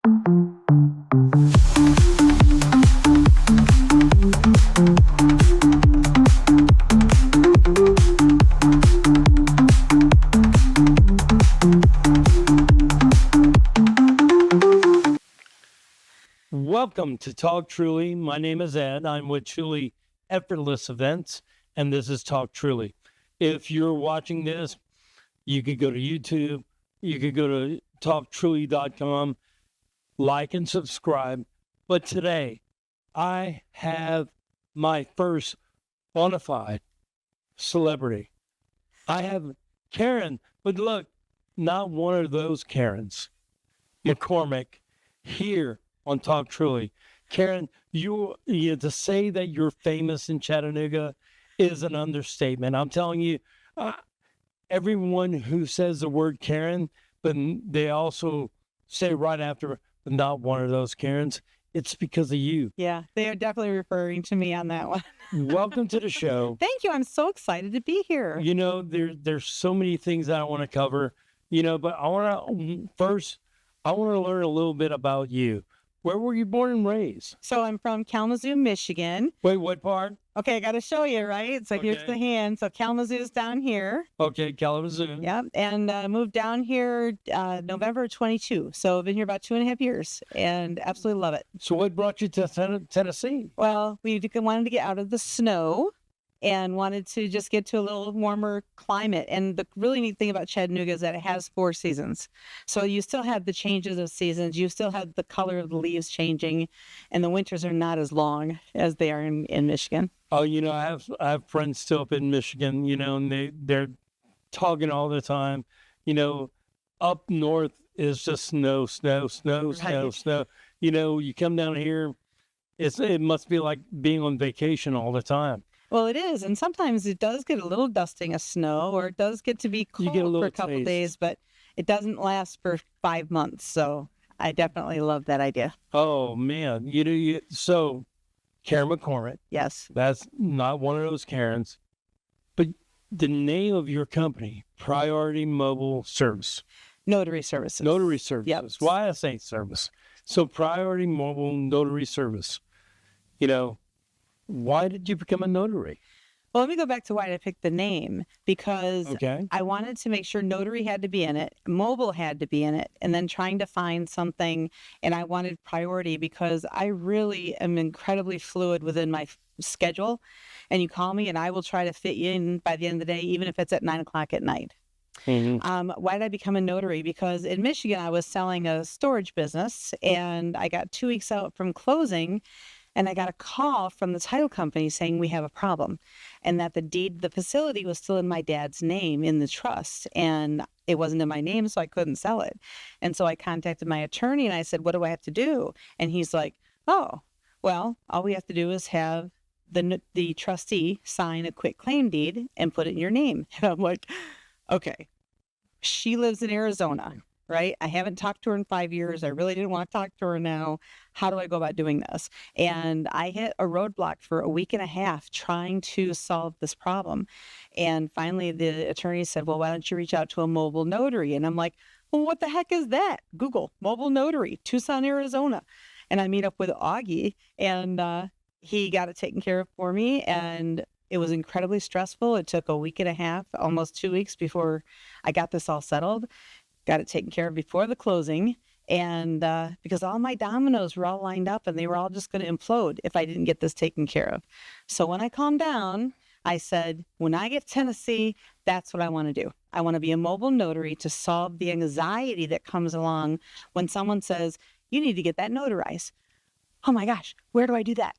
Welcome to Talk Truly. My name is Ed. I'm with Truly Effortless Events, and this is Talk Truly. If you're watching this, you could go to YouTube, you could go to talktruly.com, like and subscribe. But today, I have my first bona fide celebrity. I have Karen, but look, not one of those Karens. McCormick here on Talk Truly. Karen, you to say that you're famous in Chattanooga is an understatement. I'm telling you, everyone who says the word Karen, but they also say right after, but not one of those Karens, it's because of you. Yeah, they are definitely referring to me on that one. Welcome to the show. Thank you. I'm so excited to be here. You know, there's so many things that I want to cover, but I want to learn a little bit about you. Where were you born and raised? So I'm from Kalamazoo, Michigan. Wait, what part? Okay, I got to show you, right? So here's the hand. So Kalamazoo's down here. Okay, Kalamazoo. Yep, and moved down here November 22. So I've been here about 2.5 years and absolutely love it. So what brought you to Tennessee? Well, we wanted to get out of the snow and wanted to just get to a little warmer climate. And the really neat thing about Chattanooga is that it has 4 seasons. So you still have the changes of seasons. You still have the color of the leaves changing, and the winters are not as long as they are in Michigan. Oh, I have friends still up in Michigan, and they're talking all the time. Up north is just snow. Right. You come down here, it must be like being on vacation all the time. Well, it is. And sometimes it does get a little dusting of snow, or it does get to be cold for a couple days, but it doesn't last for 5 months. So I definitely love that idea. Oh, man. So Karen McCormick. Yes. That's not one of those Karens. But the name of your company, Priority Mobile Service. Notary Services. Notary Services. Yep. Why I say service. So Priority Mobile Notary Service. Why did you become a notary? Well, let me go back to why I picked the name, because I wanted to make sure notary had to be in it, mobile had to be in it, and then trying to find something, and I wanted priority because I really am incredibly fluid within my schedule, and you call me and I will try to fit you in by the end of the day, even if it's at 9:00 at night. Mm-hmm. Why did I become a notary? Because in Michigan, I was selling a storage business, and I got 2 weeks out from closing, and I got a call from the title company saying we have a problem, and that the facility was still in my dad's name in the trust, and it wasn't in my name, so I couldn't sell it. And so I contacted my attorney and I said, what do I have to do? And he's like, oh, well, all we have to do is have the trustee sign a quit claim deed and put it in your name. And I'm like, okay. She lives in Arizona. Right? I haven't talked to her in 5 years. I really didn't want to talk to her now. How do I go about doing this? And I hit a roadblock for a week and a half trying to solve this problem. And finally, the attorney said, well, why don't you reach out to a mobile notary? And I'm like, well, what the heck is that? Google mobile notary, Tucson, Arizona. And I meet up with Augie, and he got it taken care of for me. And it was incredibly stressful. It took a week and a half, almost 2 weeks before I got this all settled. Got it taken care of before the closing, and because all my dominoes were all lined up and they were all just going to implode if I didn't get this taken care of. So when I calmed down, I said, when I get to Tennessee, that's what I want to do. I want to be a mobile notary to solve the anxiety that comes along when someone says, you need to get that notarized. Oh my gosh, where do I do that?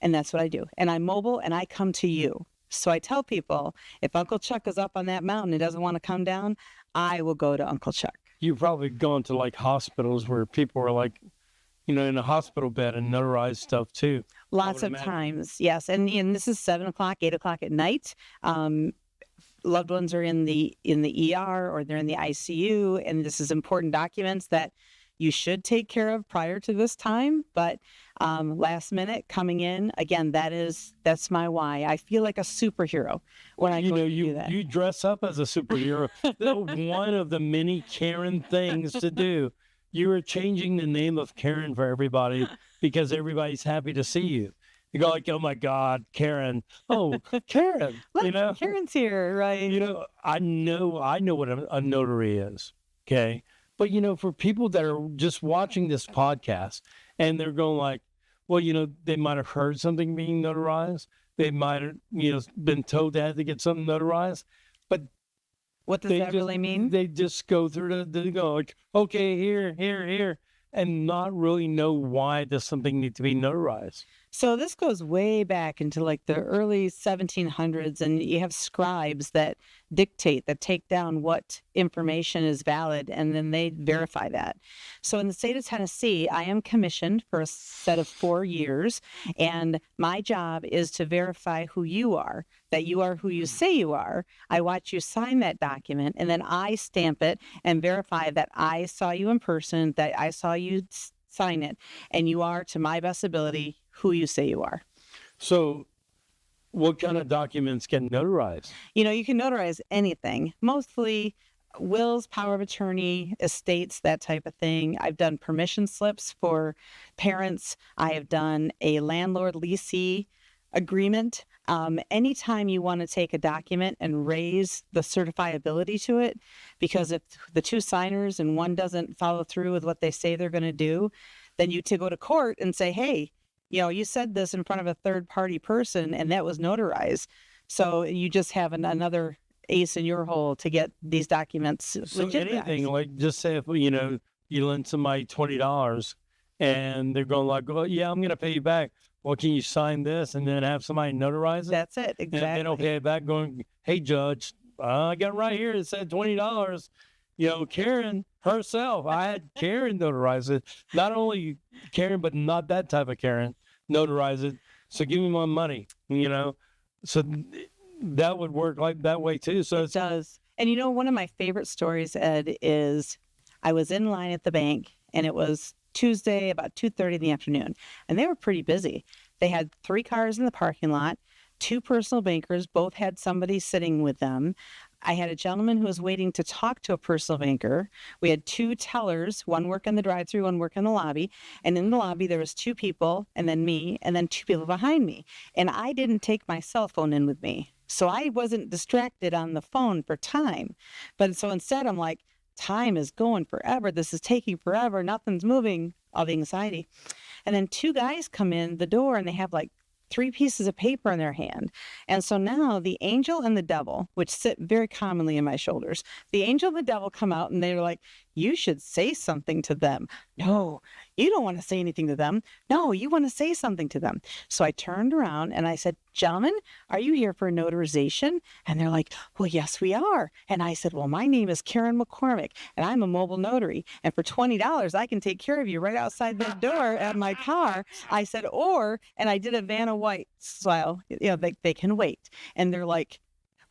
And that's what I do. And I'm mobile and I come to you. So I tell people, if Uncle Chuck is up on that mountain and doesn't want to come down, I will go to Uncle Chuck. You've probably gone to like hospitals where people are like, in a hospital bed and notarize stuff too. Lots of times, yes. And this is 7:00, 8:00 at night. Loved ones are in the ER or they're in the ICU, and this is important documents that you should take care of prior to this time, but last minute coming in, again, that's my why. I feel like a superhero when I go to do that. You dress up as a superhero. One of the many Karen things to do. you were changing the name of Karen for everybody because everybody's happy to see you. You go like, oh my God, Karen. Oh, Karen. Look, Karen's here, right? I know what a notary is. Okay. But for people that are just watching this podcast and they're going like, well, they might have heard something being notarized. They might have, been told they had to get something notarized. But what does that really mean? They just go through they go like, okay, here, and not really know why does something need to be notarized. So this goes way back into like the early 1700s, and you have scribes that dictate, that take down what information is valid, and then they verify that. So in the state of Tennessee, I am commissioned for a set of 4 years, and my job is to verify who you are, that you are who you say you are. I watch you sign that document, and then I stamp it and verify that I saw you in person, that I saw you sign it, and you are, to my best ability, who you say you are. So what kind of documents get notarized? You can notarize anything, mostly wills, power of attorney, estates, that type of thing. I've done permission slips for parents. I have done a landlord leasee agreement. Anytime you want to take a document and raise the certifiability to it, because if the two signers and one doesn't follow through with what they say they're going to do, then you to go to court and say, hey, you said this in front of a third party person and that was notarized. So you just have another ace in your hole to get these documents. So anything, like just say if, you lend somebody $20 and they're going like, oh yeah, I'm going to pay you back. Well, can you sign this and then have somebody notarize it? That's it. Exactly. And they don't pay it back going, hey judge, I got right here. It said $20. Karen herself, I had Karen notarize it. Not only Karen, but not that type of Karen notarize it. So give me my money, So that would work like that way too. So it does. And one of my favorite stories, Ed, is I was in line at the bank and it was Tuesday about 2:30 in the afternoon, and they were pretty busy. They had 3 cars in the parking lot, 2 personal bankers, both had somebody sitting with them. I had a gentleman who was waiting to talk to a personal banker. We had 2 tellers, one work in the drive-thru, one work in the lobby. And in the lobby, there was 2 people, and then me, and then 2 people behind me. And I didn't take my cell phone in with me. So I wasn't distracted on the phone for time. But so instead, I'm like, time is going forever. This is taking forever. Nothing's moving. All the anxiety. And then 2 guys come in the door, and they have like 3 pieces of paper in their hand. And so now the angel and the devil, which sit very commonly in my shoulders, the angel and the devil come out and they're like, you should say something to them. No, you don't want to say anything to them. No, you want to say something to them. So I turned around and I said, gentlemen, are you here for a notarization? And they're like, well, yes, we are. And I said, well, my name is Karen McCormick and I'm a mobile notary. And for $20, I can take care of you right outside the door at my car. I said, and I did a Vanna White style, they can wait. And they're like,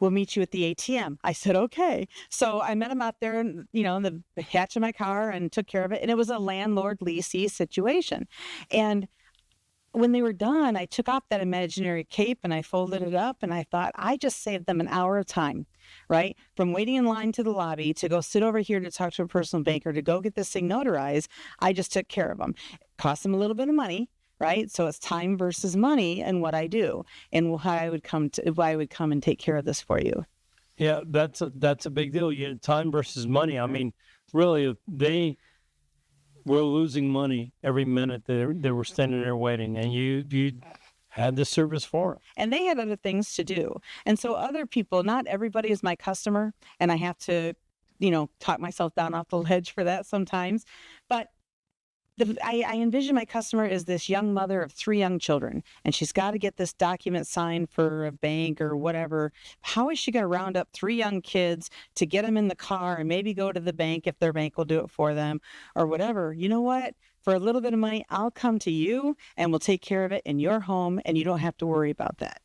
we'll meet you at the ATM. I said, okay. So I met him out there, in the hatch of my car and took care of it. And it was a landlord leasee situation. And when they were done, I took off that imaginary cape and I folded it up and I thought, I just saved them an hour of time, right? From waiting in line to the lobby to go sit over here to talk to a personal banker to go get this thing notarized. I just took care of them. It cost them a little bit of money. Right. So it's time versus money and what I do and why I would come and take care of this for you. Yeah, that's a big deal. Time versus money. I mean, really, they were losing money every minute they were standing there waiting, and you had the service for them. And they had other things to do. And so other people, not everybody is my customer, and I have to, talk myself down off the ledge for that sometimes. But I envision my customer as this young mother of 3 young children, and she's got to get this document signed for a bank or whatever. How is she going to round up 3 young kids to get them in the car and maybe go to the bank if their bank will do it for them or whatever? You know what? For a little bit of money, I'll come to you and we'll take care of it in your home, and you don't have to worry about that.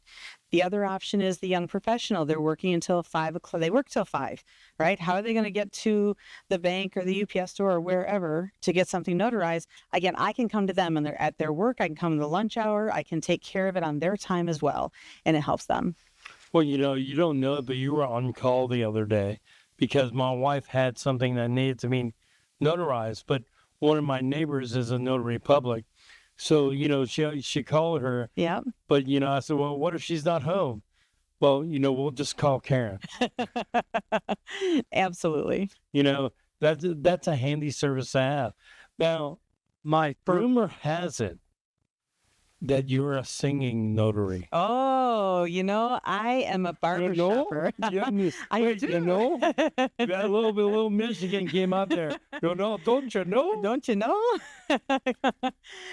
The other option is the young professional. They're working until 5 o'clock. They work till 5, right? How are they going to get to the bank or the UPS store or wherever to get something notarized? Again, I can come to them and they're at their work. I can come in the lunch hour. I can take care of it on their time as well, and it helps them. Well, you don't know it, but you were on call the other day because my wife had something that needed to be notarized. But one of my neighbors is a notary public. So, she called her. Yeah. But, I said, well, what if she's not home? Well, we'll just call Karen. Absolutely. That's a handy service to have. Now, my rumor has it that you're a singing notary. Oh, I am a barber shopper. I do. That little Michigan came out there. Don't you know? Don't you know?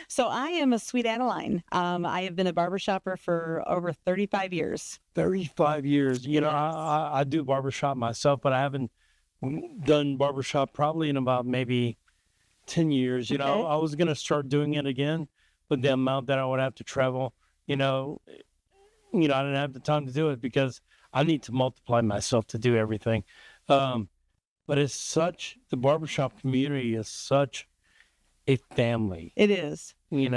So I am a Sweet Adeline. I have been a barber shopper for over 35 years. 35 years. Yes. I do barbershop myself, but I haven't done barbershop probably in about maybe 10 years. Okay. I was going to start doing it again, but the amount that I would have to travel, I didn't have the time to do it because I need to multiply myself to do everything. But the barbershop community is such a family. It is. And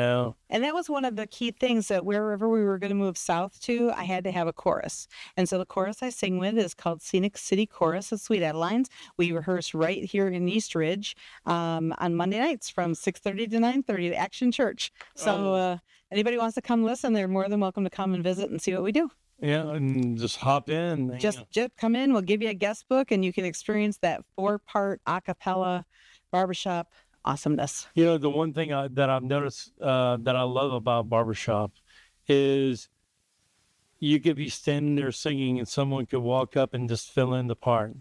that was one of the key things that wherever we were going to move south to, I had to have a chorus. And so the chorus I sing with is called Scenic City Chorus of Sweet Adelines. We rehearse right here in East Ridge on Monday nights from 6:30 to 9:30 at Action Church. So anybody wants to come listen, they're more than welcome to come and visit and see what we do. Yeah, and just hop in. Just come in. We'll give you a guest book, and you can experience that 4-part a cappella barbershop awesomeness. The one thing that I've noticed that I love about barbershop is you could be standing there singing and someone could walk up and just fill in the part.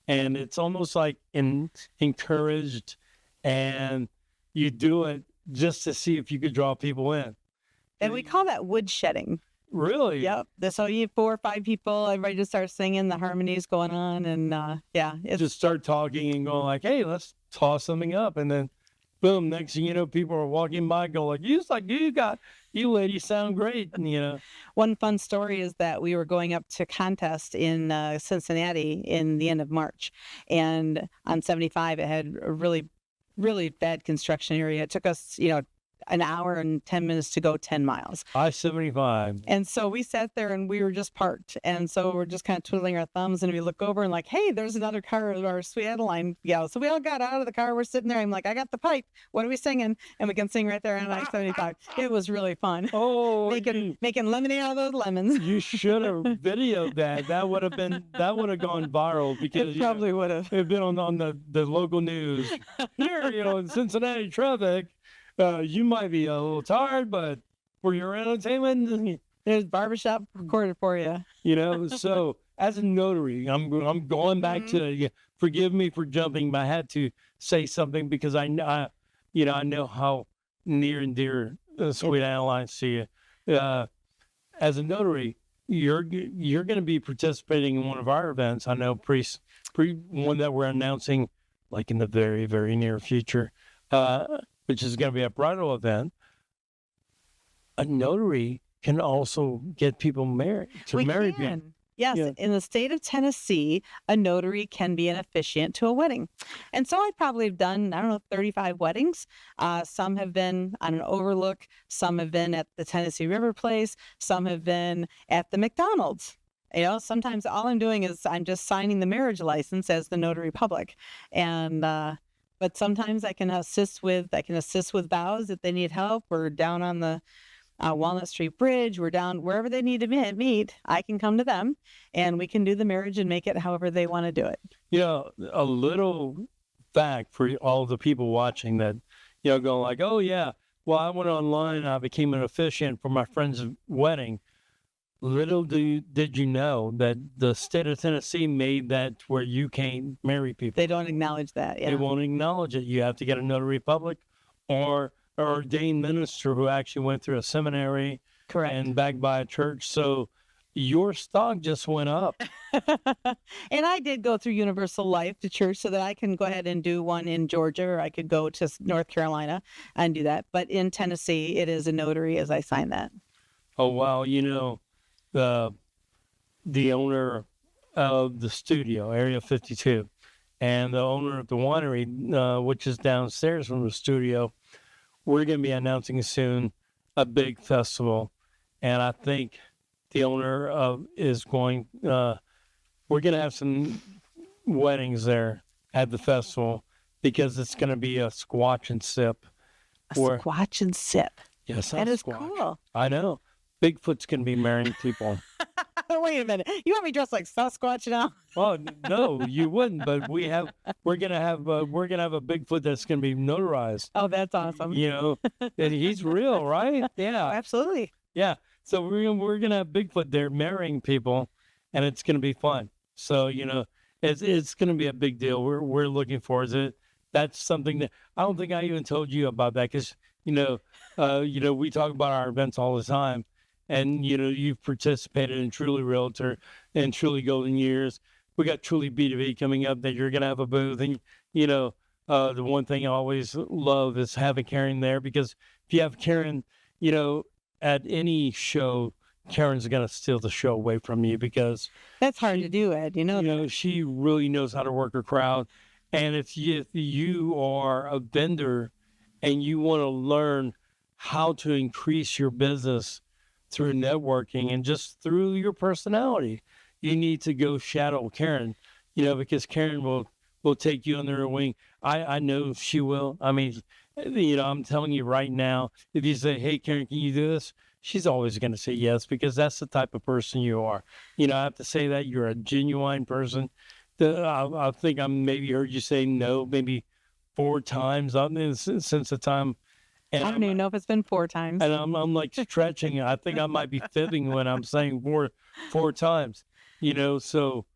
And it's almost like encouraged, and you do it just to see if you could draw people in. And we call that woodshedding. Really? Yep. So you have 4 or 5 people, everybody just starts singing, the harmonies going on, and just start talking and going like, hey, let's toss something up, and then boom, next thing you know, people are walking by go like, you ladies sound great. And one fun story is that we were going up to contest in Cincinnati in the end of March, and on 75 it had a really, really bad construction area. It took us an hour and 10 minutes to go 10 miles. I-75. And so we sat there and we were just parked. And so we're just kind of twiddling our thumbs, and we look over and like, hey, there's another car of our Sweet Adeline. Yeah. So we all got out of the car. We're sitting there. I'm like, I got the pipe. What are we singing? And we can sing right there on I-75. It was really fun. Oh, making lemonade out of those lemons. You should have videoed that. That would have gone viral because it probably would have. It'd been on the local news. Here, in Cincinnati traffic. You might be a little tired, but for your entertainment, there's barbershop recorded for you. So as a notary, I'm going back to, forgive me for jumping, but I had to say something because I know how near and dear Sweet Adelines to you. As a notary, you're going to be participating in one of our events. I know one that we're announcing like in the very, very near future. Which is going to be a bridal event. A notary can also get people married. Marry people. Yes, yeah. In the state of Tennessee, a notary can be an officiant to a wedding. And so I probably have done, 35 weddings. Some have been on an overlook. Some have been at the Tennessee River Place. Some have been at the McDonald's. Sometimes all I'm doing is I'm just signing the marriage license as the notary public. And, but sometimes I can assist with vows if they need help. We're down on the Walnut Street Bridge. We're down wherever they need to meet. I can come to them, and we can do the marriage and make it however they want to do it. A little fact for all the people watching that, going like, oh yeah, well I went online and I became an officiant for my friend's wedding. Little did you know that the state of Tennessee made that where you can't marry people. They don't acknowledge that. Yeah. They won't acknowledge it. You have to get a notary public or an ordained minister who actually went through a seminary. Correct. And backed by a church. So your stock just went up. And I did go through Universal Life to church so that I can go ahead and do one in Georgia, or I could go to North Carolina and do that. But in Tennessee, it is a notary as I sign that. Oh, wow. The owner of the studio, Area 52, and the owner of the winery, which is downstairs from the studio, we're going to be announcing soon a big festival. And I think the owner we're going to have some weddings there at the festival. because it's going to be a squatch and sip. Squatch and sip. Yes, that is squatch. Cool. I know. Bigfoot's going to be marrying people. Wait a minute. You want me dressed like Sasquatch now? Well, no, you wouldn't. But we're gonna have a Bigfoot that's gonna be notarized. Oh, that's awesome. And he's real, right? Yeah, oh, absolutely. Yeah. So we're gonna have Bigfoot there marrying people, and it's gonna be fun. So it's gonna be a big deal. We're looking forward to it. That's something that I don't think I even told you about that because we talk about our events all the time. And, you've participated in Truly Realtor and Truly Golden Years. We got Truly B2B coming up that you're going to have a booth. And, the one thing I always love is having Karen there because if you have Karen, at any show, Karen's going to steal the show away from you because that's hard to do, Ed. She really knows how to work her crowd. And if you are a vendor and you want to learn how to increase your business through networking and just through your personality, you need to go shadow Karen, because Karen will take you under her wing. I know she will. I mean, I'm telling you right now, if you say, hey, Karen, can you do this? She's always going to say yes, because that's the type of person you are. I have to say that you're a genuine person. I think I maybe heard you say no, maybe 4 times since the time. And I don't even know if it's been 4 times. And I'm like stretching. I think I might be fibbing when I'm saying four times, so.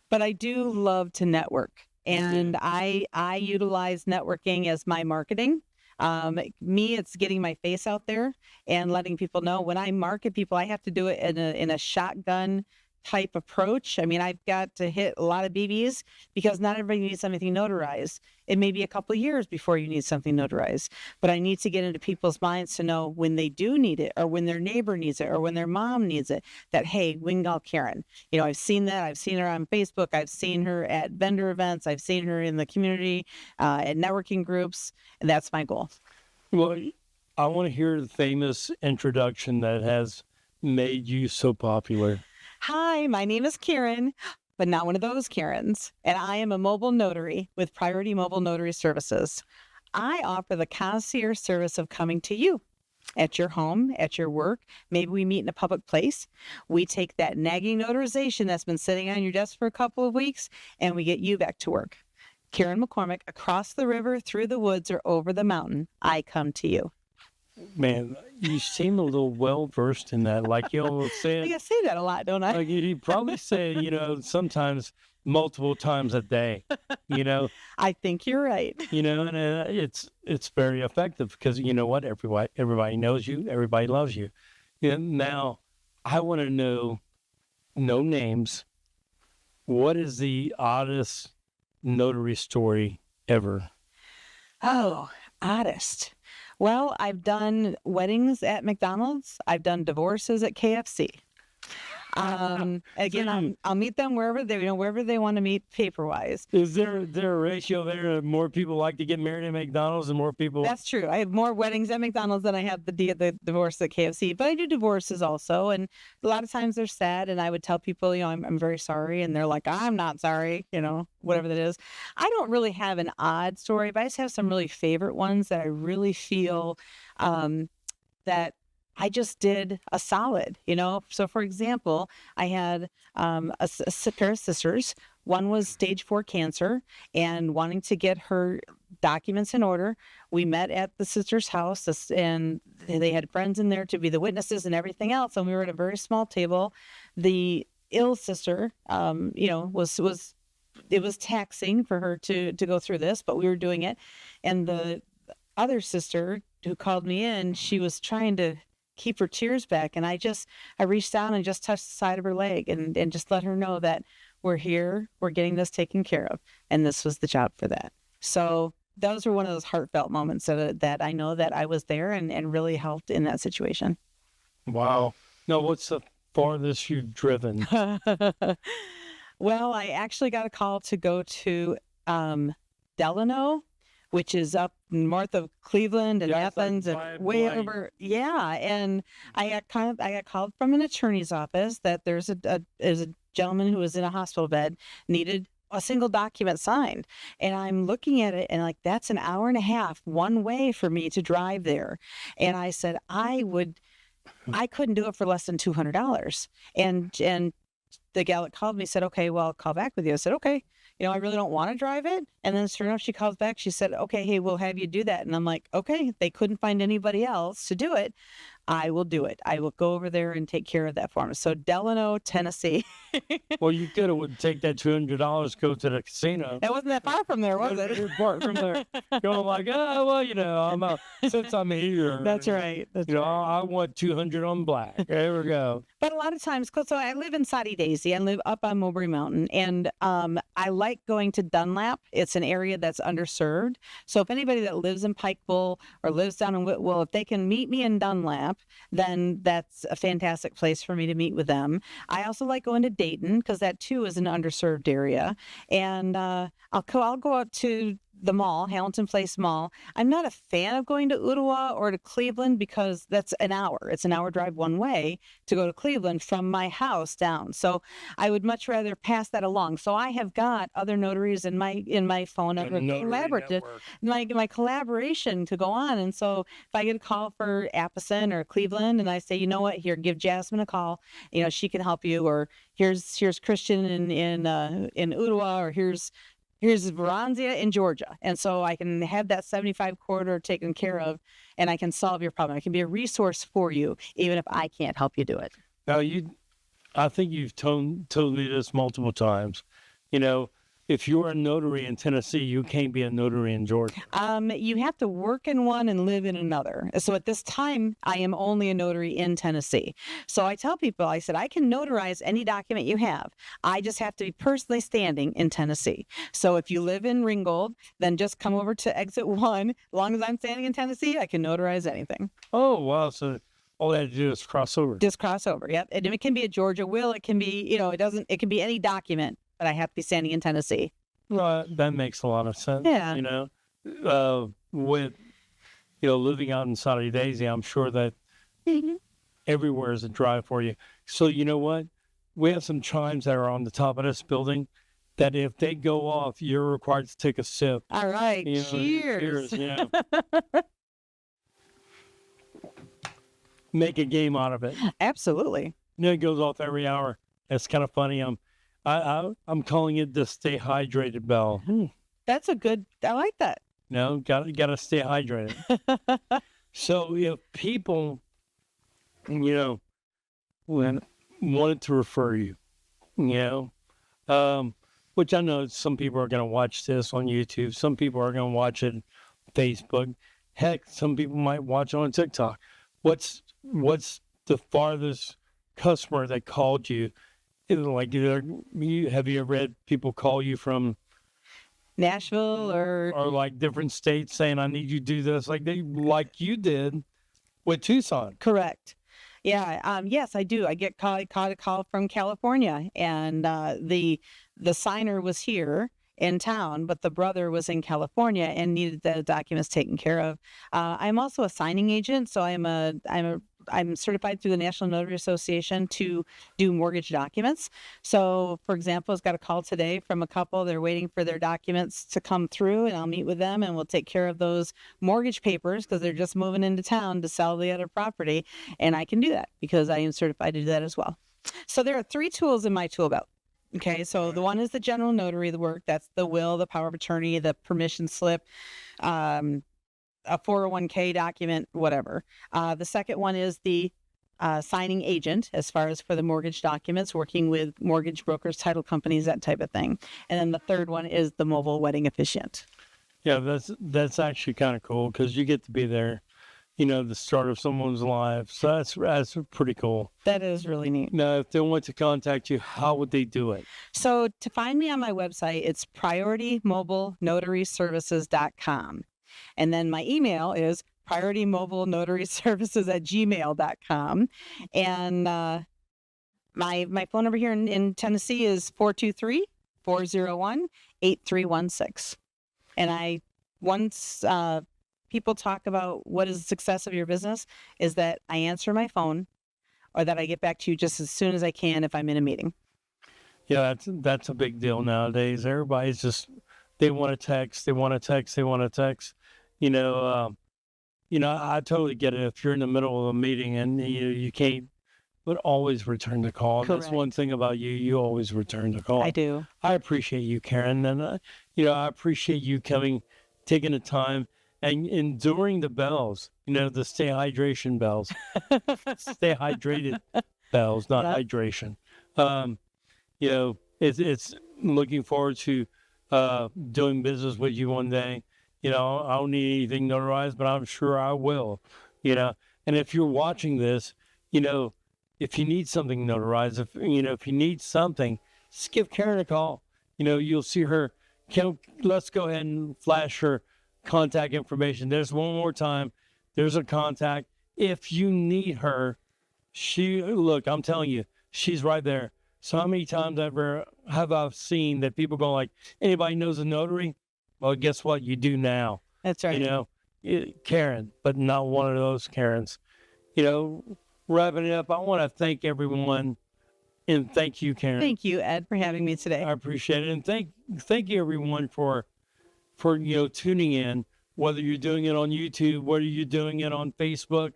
But I do love to network. And I utilize networking as my marketing. It's getting my face out there and letting people know. When I market people, I have to do it in a shotgun type approach. I mean, I've got to hit a lot of BBs because not everybody needs something notarized. It may be a couple of years before you need something notarized, but I need to get into people's minds to know when they do need it, or when their neighbor needs it, or when their mom needs it, that, hey, we can call Karen. I've seen that. I've seen her on Facebook. I've seen her at vendor events. I've seen her in the community, at networking groups. And that's my goal. Well, I want to hear the famous introduction that has made you so popular. Hi, my name is Karen, but not one of those Karens, and I am a mobile notary with Priority Mobile Notary Services. I offer the concierge service of coming to you at your home, at your work. Maybe we meet in a public place. We take that nagging notarization that's been sitting on your desk for a couple of weeks, and we get you back to work. Karen McCormick, across the river, through the woods, or over the mountain, I come to you. Man, you seem a little well-versed in that. Like you almost say it. I say that a lot, don't I? Like you probably say, sometimes multiple times a day, I think you're right. And it's very effective because you know what? Everybody knows you. Everybody loves you. Now, I want to know, no names, what is the oddest notary story ever? Oh, oddest. Well, I've done weddings at McDonald's. I've done divorces at KFC. Again, I'll meet them wherever they want to meet paper-wise. Is there a ratio there? More people like to get married at McDonald's and more people? That's true. I have more weddings at McDonald's than I have the divorce at KFC. But I do divorces also, and a lot of times they're sad. And I would tell people, I'm very sorry, and they're like, I'm not sorry, whatever that is. I don't really have an odd story, but I just have some really favorite ones that I really feel that I just did a solid, So, for example, I had a pair of sisters. One was stage 4 cancer and wanting to get her documents in order. We met at the sister's house, and they had friends in there to be the witnesses and everything else. And we were at a very small table. The ill sister, it was taxing for her to go through this, but we were doing it. And the other sister who called me in, she was trying to keep her tears back. And I reached down and just touched the side of her leg and just let her know that we're here, we're getting this taken care of. And this was the job for that. So those were one of those heartfelt moments that I know that I was there and really helped in that situation. Wow. Now, what's the farthest you've driven? Well, I actually got a call to go to Delano, which is up north of Cleveland and Athens and way over. Yeah. And I got called from an attorney's office that there's a gentleman who was in a hospital bed, needed a single document signed. And I'm looking at it and like, that's an hour and a half one way for me to drive there. And I said, I couldn't do it for less than $200. And the gal that called me said, okay, well, I'll call back with you. I said, okay, I really don't want to drive it. And then sure enough, she calls back. She said, okay, hey, we'll have you do that. And I'm like, okay, they couldn't find anybody else to do it. I will do it. I will go over there and take care of that for them. So Delano, Tennessee. Well, you could have take that $200, go to the casino. It wasn't that far from there, was it? Far from there. Going like, oh, well, I'm out. Since I'm here. That's right. That's right. I want 200 on black. There we go. But a lot of times, so I live in Soddy Daisy. I live up on Mulberry Mountain, and I like going to Dunlap. It's an area that's underserved. So if anybody that lives in Pikeville or lives down in Whitwell, if they can meet me in Dunlap, then that's a fantastic place for me to meet with them. I also like going to Dayton because that too is an underserved area. And I'll go out to the mall, Hamilton Place Mall. I'm not a fan of going to Ottawa or to Cleveland because that's an hour. It's an hour drive one way to go to Cleveland from my house down. So I would much rather pass that along. So I have got other notaries in my phone number, collaborative, my collaboration to go on. And so if I get a call for Appleton or Cleveland, and I say, you know what, here, give Jasmine a call. She can help you. Or here's Christian in Ottawa, or here's Veranzia in Georgia. And so I can have that 75 corridor taken care of, and I can solve your problem. I can be a resource for you, even if I can't help you do it. Now, I think you've told me this multiple times. If you're a notary in Tennessee, you can't be a notary in Georgia. You have to work in one and live in another. So at this time, I am only a notary in Tennessee. So I tell people, I said, I can notarize any document you have. I just have to be personally standing in Tennessee. So if you live in Ringgold, then just come over to exit 1. As long as I'm standing in Tennessee, I can notarize anything. Oh, wow. So all I have to do is cross over. Just cross over, yep. And it can be a Georgia will. It can be, it can be any document. But I have to be standing in Tennessee. Right, that makes a lot of sense. Yeah. With living out in Soddy Daisy, I'm sure that everywhere is a drive for you. So you know what? We have some chimes that are on the top of this building that if they go off, you're required to take a sip. All right. Cheers. Yeah. Make a game out of it. Absolutely. It goes off every hour. It's kind of funny. I'm calling it the stay hydrated bell. That's I like that. Gotta stay hydrated. So if people, wanted to refer you, which I know some people are going to watch this on YouTube. Some people are going to watch it on Facebook. Heck, some people might watch it on TikTok. What's the farthest customer that called you? Like, have you ever had people call you from Nashville or like different states saying, I need you to do this, like you did with Tucson? Correct. Yeah. Yes, I do. I caught a call from California, and the signer was here in town, but the brother was in California and needed the documents taken care of. I'm also a signing agent, so I'm certified through the National Notary Association to do mortgage documents. So, for example, I got a call today from a couple. They're waiting for their documents to come through, and I'll meet with them and we'll take care of those mortgage papers because they're just moving into town to sell the other property. And I can do that because I am certified to do that as well. So there are 3 tools in my tool belt. Okay, so the one is the general notary, the work. That's the will, the power of attorney, the permission slip, a 401k document, whatever. The second one is the signing agent, as far as for the mortgage documents, working with mortgage brokers, title companies, that type of thing. And then the third one is the mobile wedding officiant. Yeah, that's actually kind of cool because you get to be there, the start of someone's life. So that's pretty cool. That is really neat. Now, if they want to contact you, how would they do it? So to find me on my website, it's prioritymobilenotaryservices.com. And then my email is prioritymobilenotaryservices@gmail.com. And my phone number here in Tennessee is 423-401-8316. And once people talk about what is the success of your business, is that I answer my phone or that I get back to you just as soon as I can if I'm in a meeting. Yeah, that's a big deal nowadays. Everybody's just they want to text, they want to text, they want to text. You know, I totally get it. If you're in the middle of a meeting and you can't, but always return the call. And that's one Correct. thing about you. You always return the call. I do. I appreciate you, Karen, and I appreciate you coming, taking the time, and enduring the bells. The stay hydration bells, stay hydrated bells, not Yep. hydration. Um, it's looking forward to doing business with you one day. I don't need anything notarized, but I'm sure I will. And if you're watching this, if you need something notarized, if you need something, just give Karen a call. You'll see her. Let's go ahead and flash her contact information. There's one more time. There's a contact. If you need her, look, I'm telling you, she's right there. So how many times have I seen that people go like, anybody knows a notary? Well, guess what? You do now. That's right. Karen, but not one of those Karens. Wrapping it up, I want to thank everyone, and thank you, Karen. Thank you, Ed, for having me today. I appreciate it, and thank you everyone for tuning in. Whether you're doing it on YouTube, whether you're doing it on Facebook,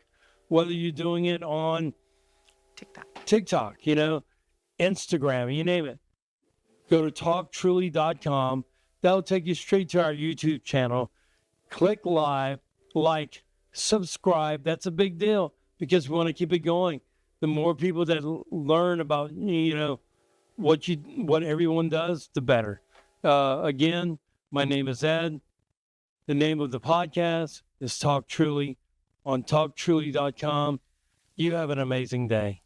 whether you're doing it on TikTok, Instagram, you name it. Go to talktruly.com. That'll take you straight to our YouTube channel. Click live, like, subscribe. That's a big deal because we want to keep it going. The more people that learn about, what everyone does, the better. Again, my name is Ed. The name of the podcast is Talk Truly on talktruly.com. You have an amazing day.